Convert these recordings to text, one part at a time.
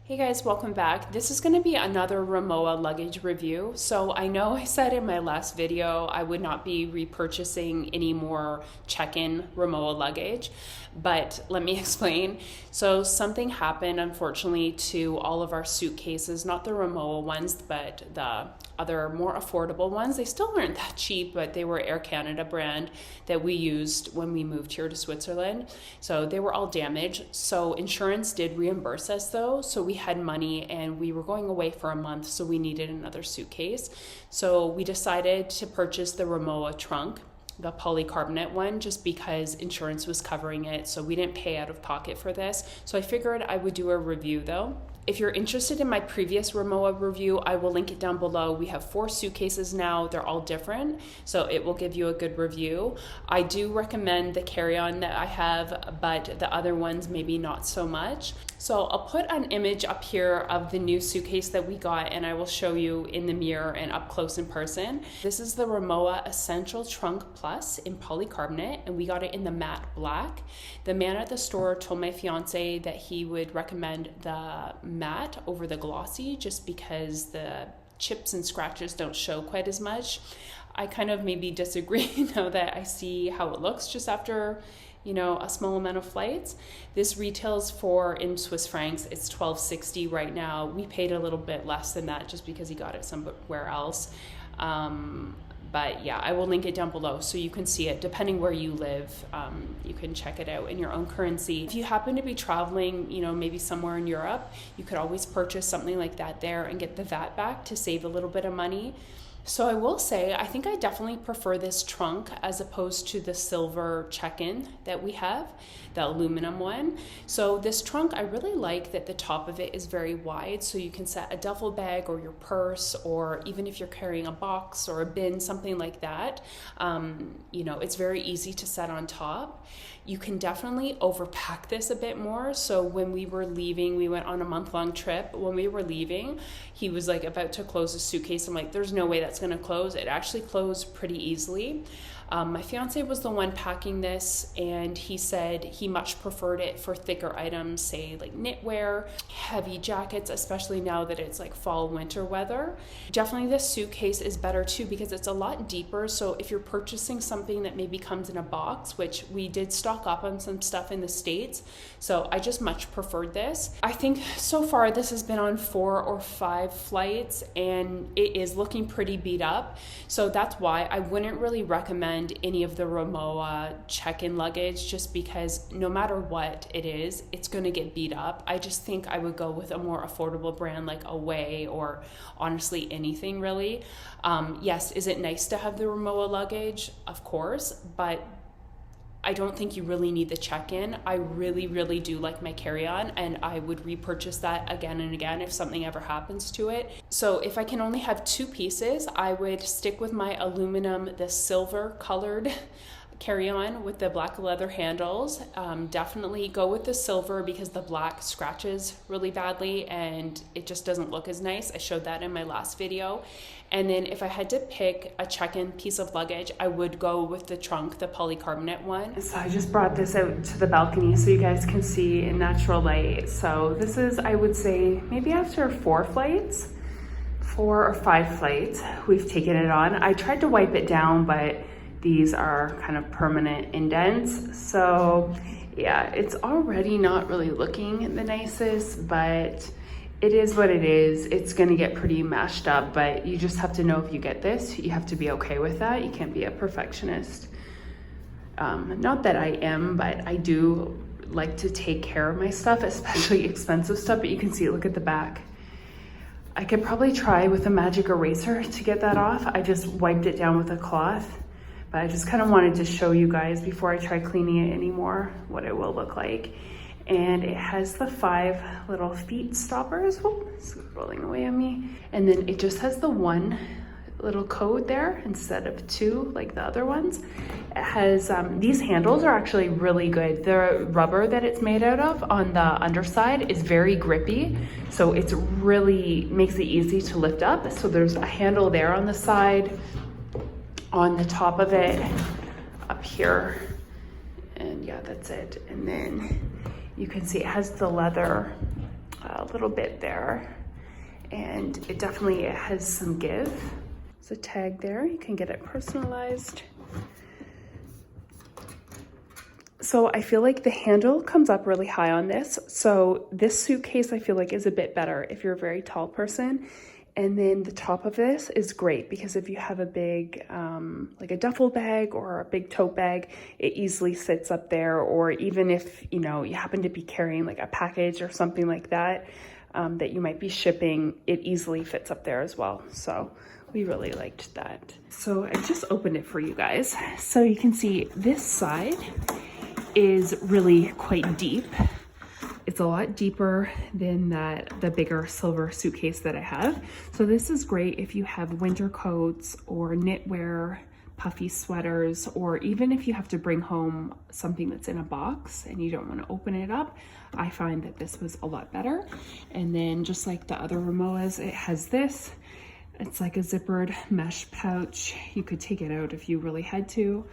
Hey guys, welcome back. This is going to be another Rimowa luggage review. So I know I said in my last video I would not be repurchasing any more check-in Rimowa luggage, but let me explain. So something happened unfortunately to all of our suitcases, not the Rimowa ones, but the other more affordable ones. They still weren't that cheap, but they were Air Canada brand that we used when we moved here to Switzerland. So they were all damaged. So insurance did reimburse us though. So we had money and we were going away for a month. So we needed another suitcase. So we decided to purchase the Rimowa trunk, the polycarbonate one, just because insurance was covering it. So we didn't pay out of pocket for this. So I figured I would do a review though. If you're interested in my previous Rimowa review, I will link it down below. We have 4 suitcases now. They're all different, so it will give you a good review. I do recommend the carry-on that I have, but the other ones maybe not so much. So I'll put an image up here of the new suitcase that we got, and I will show you in the mirror and up close in person. This is the Rimowa Essential Trunk Plus in polycarbonate, and we got it in the matte black. The man at the store told my fiance that he would recommend the matte over the glossy just because the chips and scratches don't show quite as much. I kind of maybe disagree now that I see how it looks just after a small amount of flights. This retails for, in Swiss francs, it's $12.60 right now. We paid a little bit less than that just because he got it somewhere else. But yeah, I will link it down below so you can see it. Depending where you live, you can check it out in your own currency. If you happen to be traveling, maybe somewhere in Europe, you could always purchase something like that there and get the VAT back to save a little bit of money. So I will say, I think I definitely prefer this trunk as opposed to the silver check-in that we have, the aluminum one. So this trunk, I really like that the top of it is very wide, so you can set a duffel bag or your purse, or even if you're carrying a box or a bin, something like that. It's very easy to set on top. You can definitely overpack this a bit more. So when we were leaving, we went on a month-long trip. When we were leaving, he was like about to close the suitcase. I'm like, there's no way that's gonna close. It actually closed pretty easily. My fiance was the one packing this, and he said he much preferred it for thicker items, say like knitwear, heavy jackets, especially now that it's like fall winter weather. Definitely this suitcase is better too because it's a lot deeper. So if you're purchasing something that maybe comes in a box, which we did stock up on some stuff in the States, so I just much preferred this. I think so far this has been on 4 or 5 flights and it is looking pretty beat up. So that's why I wouldn't really recommend any of the Rimowa check-in luggage, just because no matter what it is, it's going to get beat up. I just think I would go with a more affordable brand like Away, or honestly anything really. Yes, is it nice to have the Rimowa luggage? Of course, but I don't think you really need the check-in. I really do like my carry-on, and I would repurchase that again and again if something ever happens to it. So if I can only have 2 pieces, I would stick with my aluminum, the silver colored carry-on with the black leather handles. Definitely go with the silver because the black scratches really badly and it just doesn't look as nice. I showed that in my last video. And then if I had to pick a check-in piece of luggage, I would go with the trunk, the polycarbonate one. So I just brought this out to the balcony so you guys can see in natural light. So this is, I would say, maybe after 4 or 5 flights, we've taken it on. I tried to wipe it down, but these are kind of permanent indents. So yeah, it's already not really looking the nicest, but it is what it is. It's gonna get pretty mashed up, but you just have to know if you get this, you have to be okay with that. You can't be a perfectionist. Not that I am, but I do like to take care of my stuff, especially expensive stuff, but you can see, look at the back. I could probably try with a magic eraser to get that off. I just wiped it down with a cloth. But I just kind of wanted to show you guys before I try cleaning it anymore what it will look like. And it has the 5 little feet stoppers. Whoop, it's rolling away on me. And then it just has the 1 little code there instead of 2 like the other ones. It has, these handles are actually really good. The rubber that it's made out of on the underside is very grippy. So it's really makes it easy to lift up. So there's a handle there on the side, on the top of it, up here, and yeah, that's it. And then you can see it has the leather a little bit there, and it definitely has some give. There's a tag there, you can get it personalized. So I feel like the handle comes up really high on this. So this suitcase I feel like is a bit better if you're a very tall person. And then the top of this is great because if you have a big, like a duffel bag or a big tote bag, it easily sits up there. Or even if, you know, you happen to be carrying like a package or something like that, that you might be shipping, it easily fits up there as well. So we really liked that. So I just opened it for you guys. So you can see this side is really quite deep. It's a lot deeper than the bigger silver suitcase that I have. So this is great if you have winter coats or knitwear, puffy sweaters, or even if you have to bring home something that's in a box and you don't want to open it up. I find that this was a lot better. And then just like the other Rimowas, it has this. It's like a zippered mesh pouch. You could take it out if you really had to.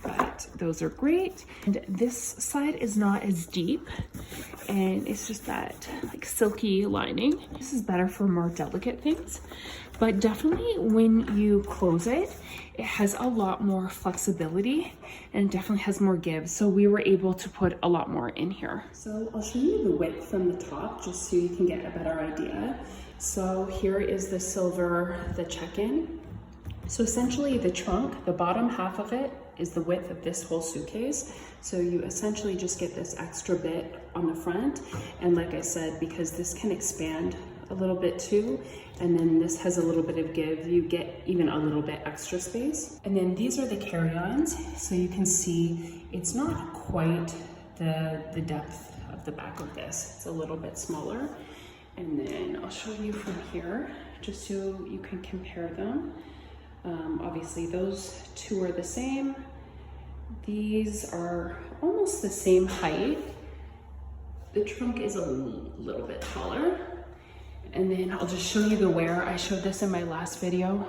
But those are great. And this side is not as deep, and it's just that like silky lining. This is better for more delicate things, but definitely when you close it, it has a lot more flexibility and definitely has more give. So we were able to put a lot more in here. So I'll show you the width from the top just so you can get a better idea. So here is the silver, the check-in. So essentially the trunk, the bottom half of it is the width of this whole suitcase. So you essentially just get this extra bit on the front. And like I said, because this can expand a little bit too, and then this has a little bit of give, you get even a little bit extra space. And then these are the carry-ons. So you can see it's not quite the depth of the back of this. It's a little bit smaller. And then I'll show you from here, just so you can compare them. Obviously those two are the same. These are almost the same height. The trunk is a little bit taller. And then I'll just show you the wear. I showed this in my last video,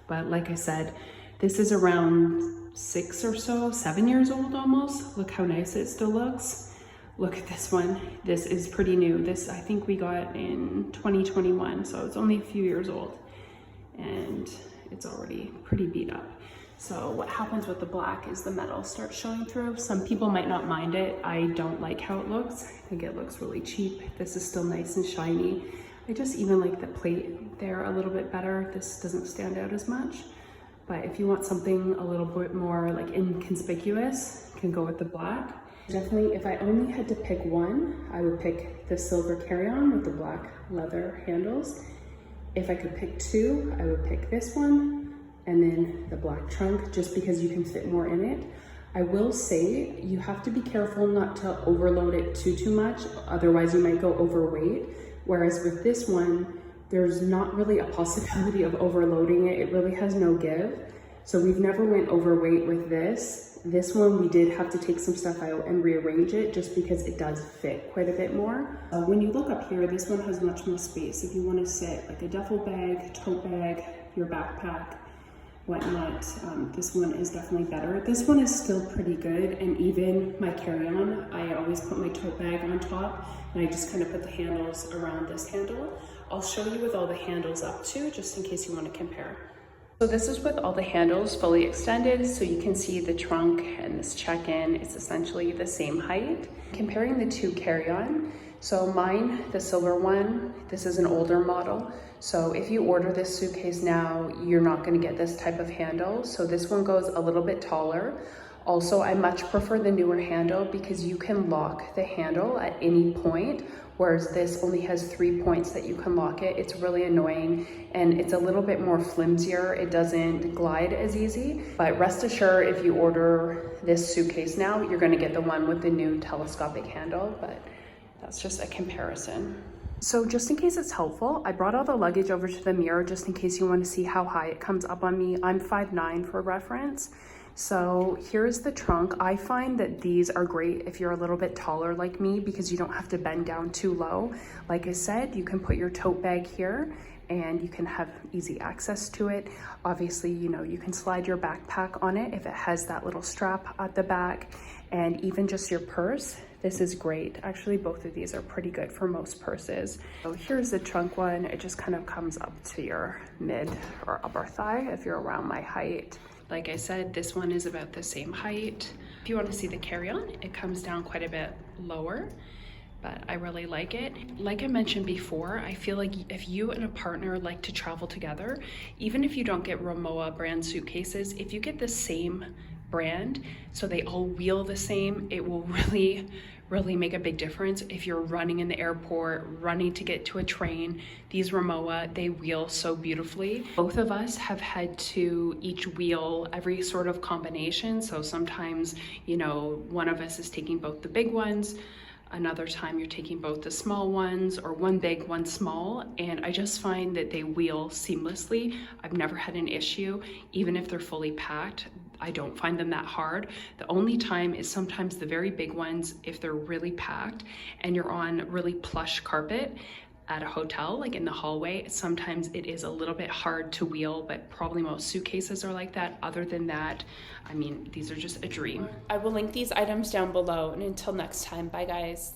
but like I said, this is around 6 or so, 7 years old almost. Look how nice it still looks. Look at this one. This is pretty new. This I think we got in 2021, so it's only a few years old. And it's already pretty beat up. So what happens with the black is the metal starts showing through. Some people might not mind it. I don't like how it looks. I think it looks really cheap. This is still nice and shiny. I just even like the plate there a little bit better. This doesn't stand out as much. But if you want something a little bit more like inconspicuous, you can go with the black. Definitely, if I only had to pick one, I would pick the silver carry-on with the black leather handles. If I could pick two, I would pick this one and then the black trunk, just because you can fit more in it. I will say you have to be careful not to overload it too much, otherwise you might go overweight. Whereas with this one, there's not really a possibility of overloading it. It really has no give. So we've never went overweight with this. This one, we did have to take some stuff out and rearrange it just because it does fit quite a bit more. When you look up here, this one has much more space. If you want to sit like a duffel bag, tote bag, your backpack, whatnot, this one is definitely better. This one is still pretty good, and even my carry-on, I always put my tote bag on top, and I just kind of put the handles around this handle. I'll show you with all the handles up too, just in case you want to compare. So this is with all the handles fully extended, so you can see the trunk and this check-in is essentially the same height. Comparing the two carry-on, so mine, the silver one, this is an older model. So if you order this suitcase now, you're not gonna get this type of handle. So this one goes a little bit taller. Also, I much prefer the newer handle because you can lock the handle at any point, whereas this only has 3 points that you can lock it. It's really annoying, and it's a little bit more flimsier. It doesn't glide as easy, but rest assured, if you order this suitcase now, you're gonna get the one with the new telescopic handle, but that's just a comparison. So just in case it's helpful, I brought all the luggage over to the mirror just in case you want to see how high it comes up on me. I'm 5'9" for reference. So here's the trunk. I find that these are great if you're a little bit taller like me because you don't have to bend down too low. Like I said, you can put your tote bag here and you can have easy access to it. Obviously, you know, you can slide your backpack on it if it has that little strap at the back. and even just your purse, this is great. Actually, both of these are pretty good for most purses. So here's the trunk one. It just kind of comes up to your mid or upper thigh if you're around my height. Like I said, this one is about the same height. If you want to see the carry-on, it comes down quite a bit lower, but I really like it. Like I mentioned before, I feel like if you and a partner like to travel together, even if you don't get Rimowa brand suitcases, if you get the same brand, so they all wheel the same, it will really make a big difference. If you're running in the airport, running to get to a train, these Rimowa, they wheel so beautifully. Both of us have had to each wheel every sort of combination. So sometimes, you know, one of us is taking both the big ones, another time you're taking both the small ones, or one big, one small, and I just find that they wheel seamlessly. I've never had an issue, even if they're fully packed. I don't find them that hard. The only time is sometimes the very big ones, if they're really packed and you're on really plush carpet at a hotel, like in the hallway, sometimes it is a little bit hard to wheel, but probably most suitcases are like that. Other than that, I mean, these are just a dream. I will link these items down below, and until next time, bye guys.